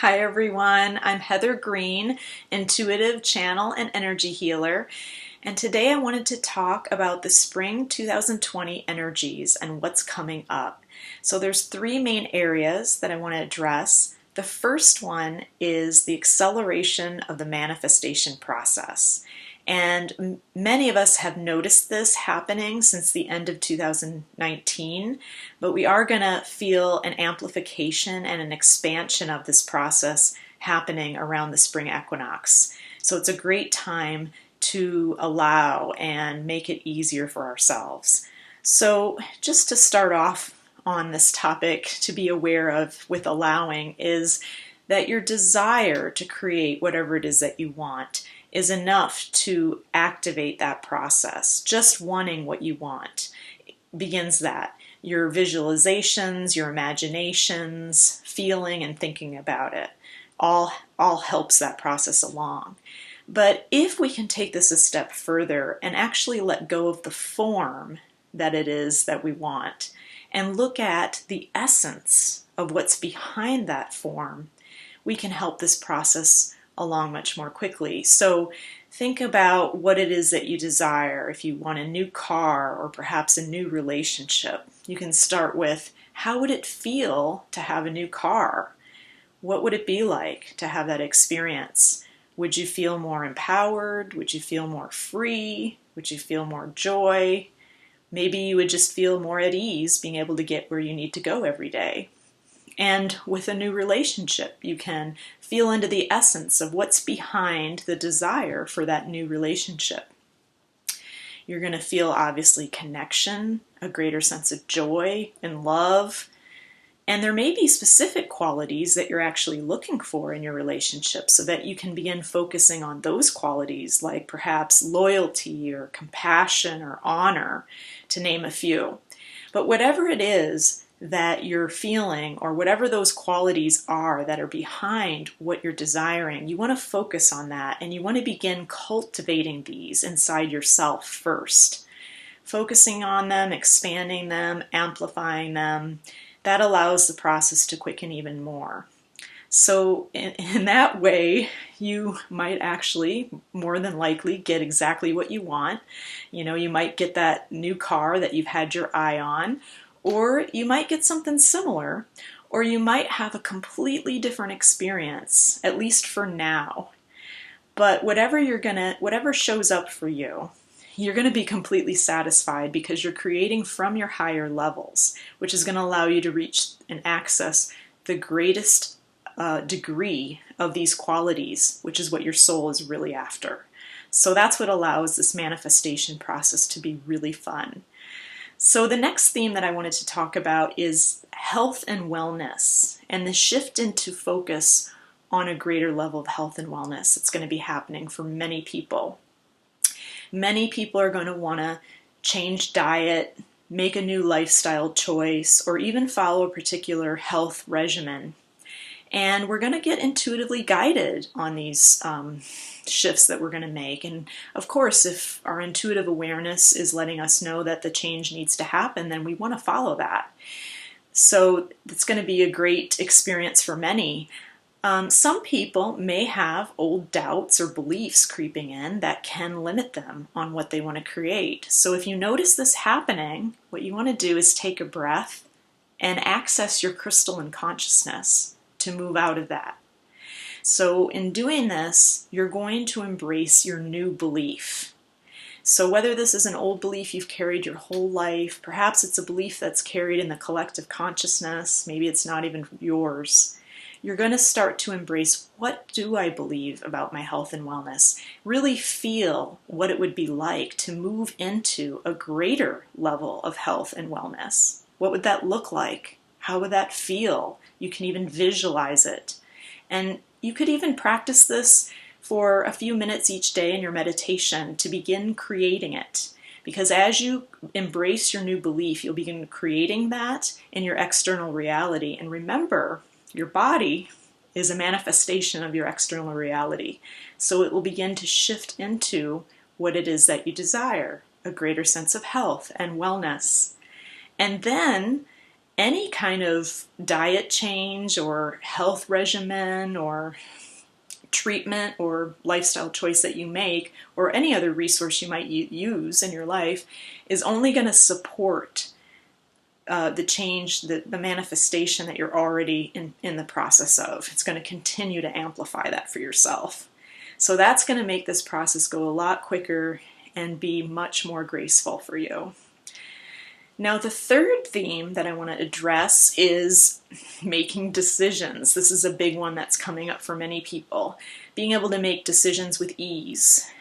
Hi everyone, I'm Heather Green, intuitive channel and energy healer, and today I wanted to talk about the spring 2020 energies and what's coming up. So there's three main areas that I want to address. The first one is the acceleration of the manifestation process. And many of us have noticed this happening since the end of 2019, but we are going to feel an amplification and an expansion of this process happening around the spring equinox. So it's a great time to allow and make it easier for ourselves. So just to start off on this topic to be aware of with allowing is that your desire to create whatever it is that you want is enough to activate that process. Just wanting what you want begins that. Your visualizations, your imaginations, feeling and thinking about it, all helps that process along. But if we can take this a step further and actually let go of the form that it is that we want and look at the essence of what's behind that form, we can help this process along much more quickly. So think about what it is that you desire. If you want a new car or perhaps a new relationship, you can start with, how would it feel to have a new car? What would it be like to have that experience? Would you feel more empowered? Would you feel more free? Would you feel more joy? Maybe you would just feel more at ease being able to get where you need to go every day. And with a new relationship, you can feel into the essence of what's behind the desire for that new relationship. You're going to feel obviously connection, a greater sense of joy and love. And there may be specific qualities that you're actually looking for in your relationship so that you can begin focusing on those qualities, like perhaps loyalty or compassion or honor, to name a few. But whatever it is that you're feeling, or whatever those qualities are that are behind what you're desiring, you want to focus on that and you want to begin cultivating these inside yourself first. Focusing on them, expanding them, amplifying them, that allows the process to quicken even more. So in that way, you might actually, more than likely, get exactly what you want. You might get that new car that you've had your eye on, or you might get something similar, or you might have a completely different experience, at least for now. But whatever shows up for you, you're going to be completely satisfied because you're creating from your higher levels, which is going to allow you to reach and access the greatest degree of these qualities, which is what your soul is really after. So that's what allows this manifestation process to be really fun. So the next theme that I wanted to talk about is health and wellness, and the shift into focus on a greater level of health and wellness. It's going to be happening for many people. Many people are going to want to change diet, make a new lifestyle choice, or even follow a particular health regimen. And we're going to get intuitively guided on these shifts that we're going to make. And of course, if our intuitive awareness is letting us know that the change needs to happen, then we want to follow that. So it's going to be a great experience for many. Some people may have old doubts or beliefs creeping in that can limit them on what they want to create. So if you notice this happening, what you want to do is take a breath and access your crystalline consciousness to move out of that. So in doing this, you're going to embrace your new belief. So whether this is an old belief you've carried your whole life, perhaps it's a belief that's carried in the collective consciousness, maybe it's not even yours, you're going to start to embrace, what do I believe about my health and wellness? Really feel what it would be like to move into a greater level of health and wellness. What would that look like? How would that feel? You can even visualize it. And you could even practice this for a few minutes each day in your meditation to begin creating it. Because as you embrace your new belief, you'll begin creating that in your external reality. And remember, your body is a manifestation of your external reality. So it will begin to shift into what it is that you desire, a greater sense of health and wellness. And then any kind of diet change or health regimen or treatment or lifestyle choice that you make, or any other resource you might use in your life, is only going to support the change, the manifestation that you're already in the process of. It's going to continue to amplify that for yourself. So that's going to make this process go a lot quicker and be much more graceful for you. Now, the third theme that I want to address is making decisions. This is a big one that's coming up for many people. Being able to make decisions with ease,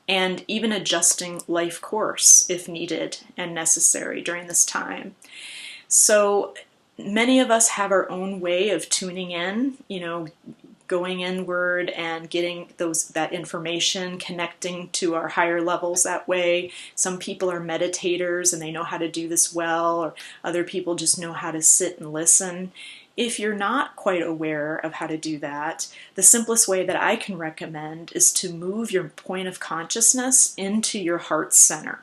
and even adjusting life course if needed and necessary during this time. So many of us have our own way of tuning in, going inward and getting that information, connecting to our higher levels that way. Some people are meditators and they know how to do this well, or other people just know how to sit and listen. If you're not quite aware of how to do that, the simplest way that I can recommend is to move your point of consciousness into your heart center.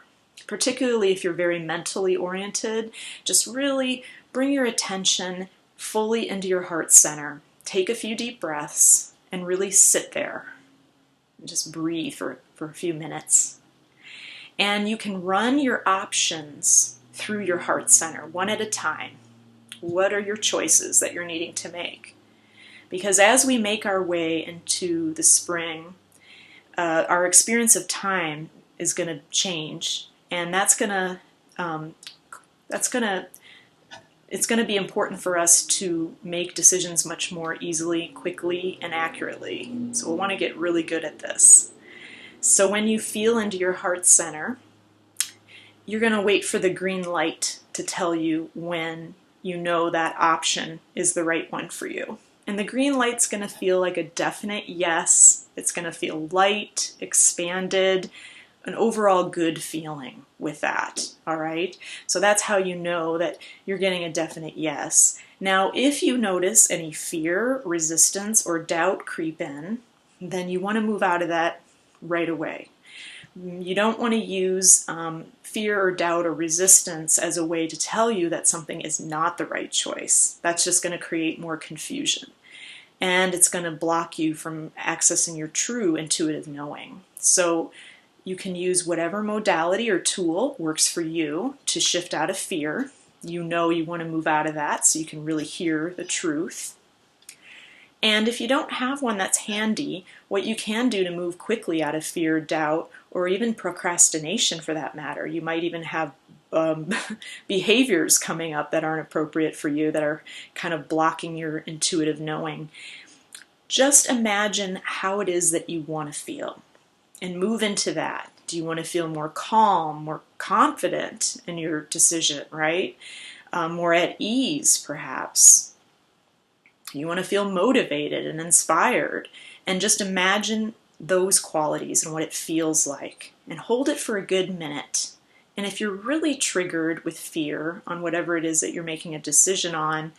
Particularly if you're very mentally oriented, just really bring your attention fully into your heart center. Take a few deep breaths and really sit there and just breathe for a few minutes. And you can run your options through your heart center one at a time. What are your choices that you're needing to make? Because as we make our way into the spring, our experience of time is going to change, and it's going to be important for us to make decisions much more easily, quickly, and accurately. So we'll want to get really good at this. So when you feel into your heart center, you're going to wait for the green light to tell you when you know that option is the right one for you. And the green light's going to feel like a definite yes. It's going to feel light, expanded, an overall good feeling with that, all right? So that's how you know that you're getting a definite yes. Now, if you notice any fear, resistance, or doubt creep in, then you want to move out of that right away. You don't want to use fear or doubt or resistance as a way to tell you that something is not the right choice. That's just going to create more confusion. And it's going to block you from accessing your true intuitive knowing. So you can use whatever modality or tool works for you to shift out of fear. You know you want to move out of that so you can really hear the truth. And if you don't have one that's handy, what you can do to move quickly out of fear, doubt, or even procrastination for that matter, you might even have behaviors coming up that aren't appropriate for you, that are kind of blocking your intuitive knowing. Just imagine how it is that you want to feel and move into that. Do you want to feel more calm, more confident in your decision, right? More at ease, perhaps. You want to feel motivated and inspired, and just imagine those qualities and what it feels like, and hold it for a good minute. And if you're really triggered with fear on whatever it is that you're making a decision on,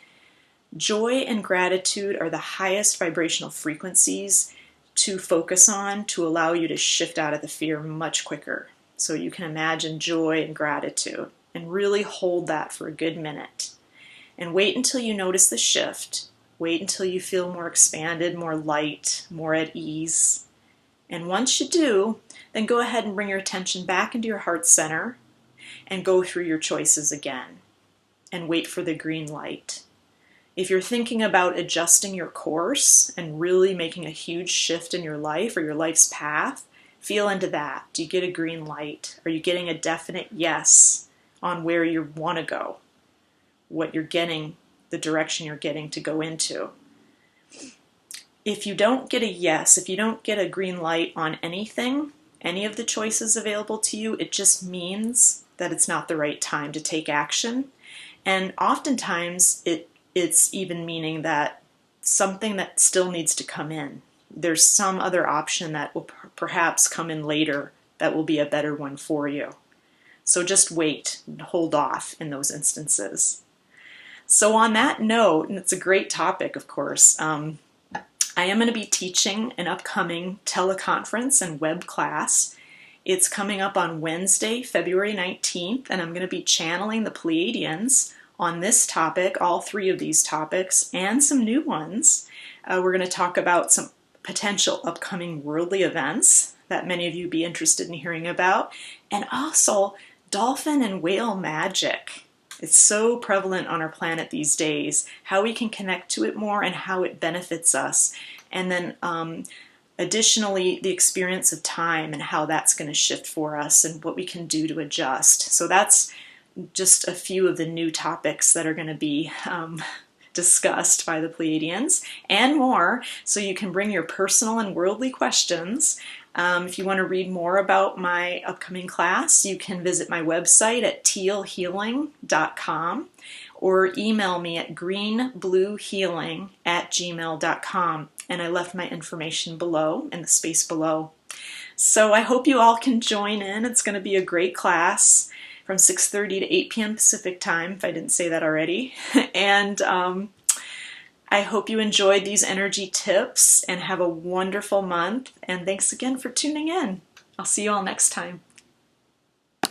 joy and gratitude are the highest vibrational frequencies to focus on to allow you to shift out of the fear much quicker. So you can imagine joy and gratitude and really hold that for a good minute. And wait until you notice the shift. Wait until you feel more expanded, more light, more at ease. And once you do, then go ahead and bring your attention back into your heart center and go through your choices again and wait for the green light. If you're thinking about adjusting your course and really making a huge shift in your life or your life's path, feel into that. Do you get a green light? Are you getting a definite yes on where you want to go? What you're getting, the direction you're getting to go into. If you don't get a yes, if you don't get a green light on anything, any of the choices available to you, it just means that it's not the right time to take action. And oftentimes it's even meaning that something that still needs to come in. There's some other option that will perhaps come in later that will be a better one for you. So just wait and hold off in those instances. So on that note, and it's a great topic, of course, I am going to be teaching an upcoming teleconference and web class. It's coming up on Wednesday, February 19th, and I'm going to be channeling the Pleiadians on this topic, all three of these topics, and some new ones. We're going to talk about some potential upcoming worldly events that many of you be interested in hearing about, and also dolphin and whale magic. It's so prevalent on our planet these days, how we can connect to it more and how it benefits us. And then additionally, the experience of time and how that's going to shift for us and what we can do to adjust. So that's just a few of the new topics that are going to be discussed by the Pleiadians and more. So you can bring your personal and worldly questions. If you want to read more about my upcoming class, you can visit my website at tealhealing.com or email me at greenbluehealing@gmail.com. And I left my information below in the space below. So I hope you all can join in. It's going to be a great class from 6:30 to 8 p.m. Pacific time, if I didn't say that already. And I hope you enjoyed these energy tips and have a wonderful month. And thanks again for tuning in. I'll see you all next time.